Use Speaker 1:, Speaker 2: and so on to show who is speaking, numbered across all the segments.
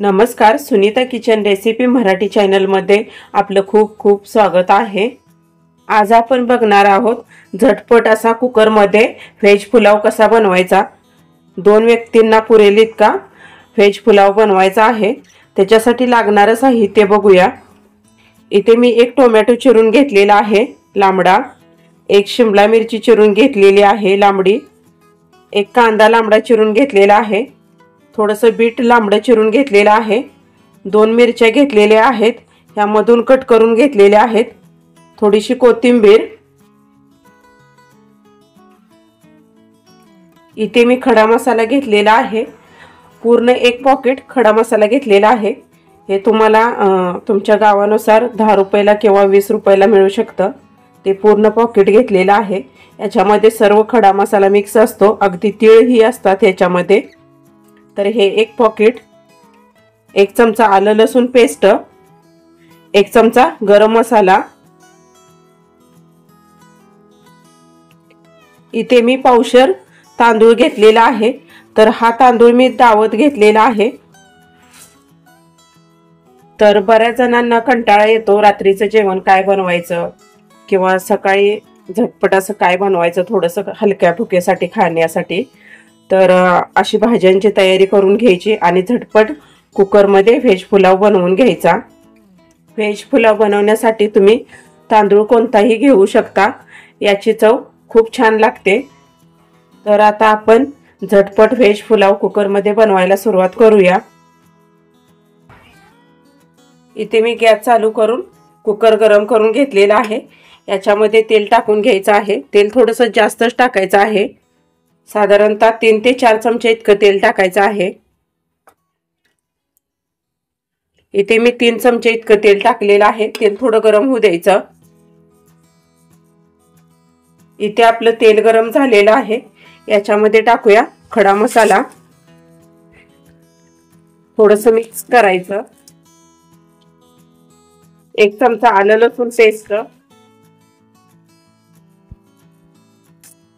Speaker 1: नमस्कार, Sunita kitchen recipe Marathi चॅनलमध्ये आपलं खूप खूप स्वागत आहे। आज आपण बघणार आहोत झटपट असा कुकरमध्ये व्हेज पुलाव कसा बनवायचा। 2 व्यक्तींना पुरेल इतका व्हेज पुलाव बनवायचा आहे। त्याच्यासाठी लागणारे साहित्य बघूया। इथे मी एक टोमॅटो चिरून घेतलेला आहे लांबडा, एक शिमला मिरची चिरून घेतलेली आहे लांबडी, एक कांदा लांबडा चिरून घेतलेला आहे, थोडंसं बीट लांबडं चिरून घेतलेलं आहे, 2 मिरच्या घेतलेल्या आहेत, ह्यामधून कट करून घेतलेल्या आहेत, थोडीशी कोथिंबीर। इथे मी खडा मसाला घेतलेला आहे, पूर्ण 1 पॉकेट खडा मसाला घेतलेला आहे। हे तुम्हाला तुमच्या गावानुसार 10 रुपयाला किंवा 20 रुपयाला मिळू शकतं। ते पूर्ण पॉकेट घेतलेला आहे। याच्यामध्ये सर्व खडा मसाला मिक्स असतो, अगदी तीळही असतात याच्यामध्ये। तर हे 1 पॉकेट, 1 चमचा आलं लसूण पेस्ट, 1 चमचा गरम मसाला। इथे मी पावशर तांदूळ घेतलेला आहे, तर हा तांदूळ मी दावत घेतलेला आहे। तर बऱ्याच जणांना कंटाळा येतो रात्रीचं जेवण काय बनवायचं किंवा सकाळी झटपट असं काय बनवायचं थोडंसं हलक्या फुक्यासाठी खाण्यासाठी। तर अशी भाज्यांची तयारी करून घ्यायची आणि झटपट कुकरमध्ये व्हेज पुलाव बनवून घ्यायचा। व्हेज पुलाव बनवण्यासाठी तुम्ही तांदूळ कोणताही घेऊ शकता, याची चव खूप छान लागते। तर आता आपण झटपट व्हेज पुलाव कुकरमध्ये बनवायला सुरुवात करूया। इथे मी गॅस चालू करून कुकर गरम करून घेतलेला आहे। याच्यामध्ये तेल टाकून घ्यायचं आहे। तेल थोडंसं जास्तच टाकायचं आहे, साधारणतः 3 ते 4 चमचे इतकं तेल टाकायचं आहे। इथे मी 3 चमचे इतकं तेल टाकलेलं आहे। तेल थोडं गरम होऊ द्यायचं। इथे आपलं तेल गरम झालेलं आहे, याच्यामध्ये टाकूया खडा मसाला, थोडंसं मिक्स करायचं। 1 चमचा आलं लसूण पेस्ट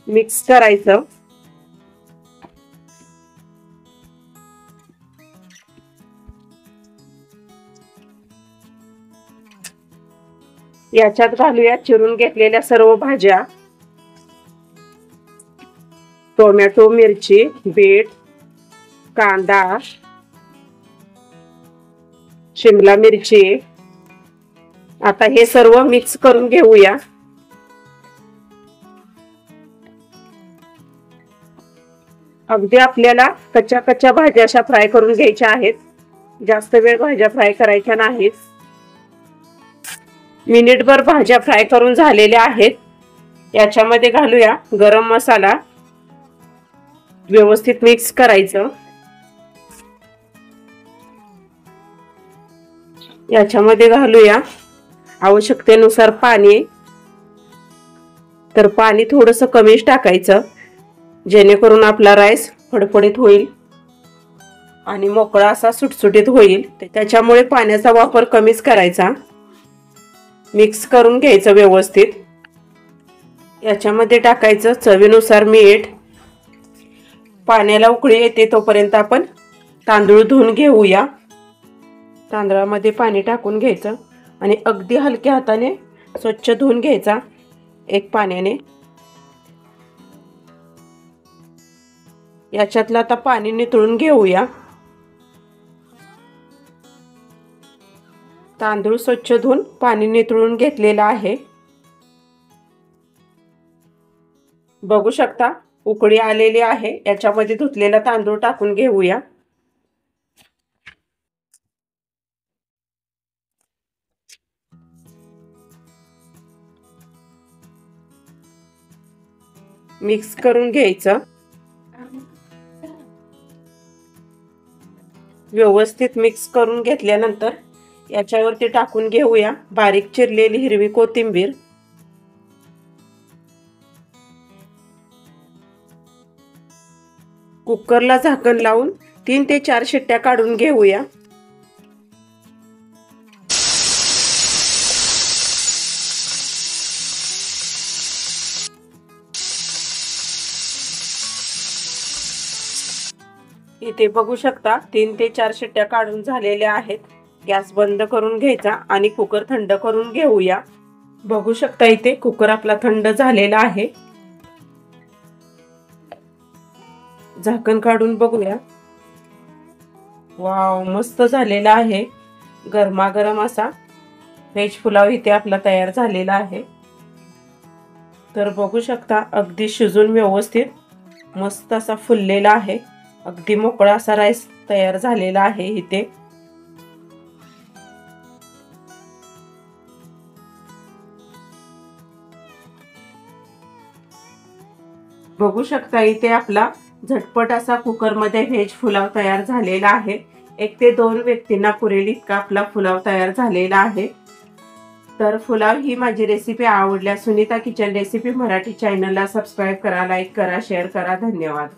Speaker 1: मिक्स करायचं। याच्यात घालूया चिरून घेतलेल्या सर्व भाज्या, टोमॅटो, मिरची, बीट, कांदा, शिमला मिरची। आता हे सर्व मिक्स करून घेऊया। अगदी आपल्याला कच्च्या भाज्या अशा फ्राय करून घ्यायच्या आहेत, जास्त वेळ भाज्या फ्राय करायच्या नाहीत। मिनिटभर भाज्या फ्राय करून झालेल्या आहेत। याच्यामध्ये घालूया गरम मसाला, व्यवस्थित मिक्स करायचं। याच्यामध्ये घालूया आवश्यकतेनुसार पाणी, तर पाणी थोडंसं कमीच टाकायचं, जेणेकरून आपला राईस फडफडीत होईल आणि मोकळा असा सुटसुटीत होईल। त्याच्यामुळे पाण्याचा वापर कमीच करायचा। मिक्स करून घ्यायचं व्यवस्थित। याच्यामध्ये टाकायचं चवीनुसार मीठ। पाण्याला उकळी येते तोपर्यंत आपण तांदूळ धुवून घेऊया। तांदळामध्ये पाणी टाकून घ्यायचं आणि अगदी हलक्या हाताने स्वच्छ धुवून घ्यायचा 1 पाण्याने। याच्यातलं आता पाणी नितळून घेऊया। तांदूळ स्वच्छ धुवून पाणी नितळून घेतलेलं आहे। बघू शकता उकळी आलेली आहे। याच्यामध्ये धुतलेला तांदूळ टाकून घेऊया। मिक्स करून घ्यायचं, व्यवस्थित मिक्स करून घेतल्यानंतर याच्यावरती टाकून घेऊया बारीक चिरलेली हिरवी कोथिंबीर। कुकरला झाकण लावून 3 ते 4 शिट्ट्या काढून घेऊया। इथे बघू शकता 3 ते 4 शिट्ट्या काढून झालेल्या आहेत। गॅस बंद करून घ्यायचा आणि कुकर थंड करून घेऊया। बघू शकता इथे कुकर आपला थंड झालेला आहे। झाकण काढून बघूया। वाव, मस्त झालेला आहे। गरमागरम असा व्हेज पुलाव इथे आपला तयार झालेला आहे। तर बघू शकता अगदी शिजून व्यवस्थित मस्त असा फुललेला आहे। अगदी मोकळा असा राईस तयार झालेला आहे इथे। बघू शकता इथे आपला झटपट असा कुकरमध्ये व्हेज पुलाव तयार झालेला आहे। 1 ते 2 व्यक्तींना पुरेल इतका आपला पुलाव तयार झालेला आहे। तर पुलाव ही माझी रेसिपी आवडल्यास सुनीता किचन रेसिपी मराठी चॅनलला सबस्क्राइब करा, लाईक करा, शेअर करा। धन्यवाद।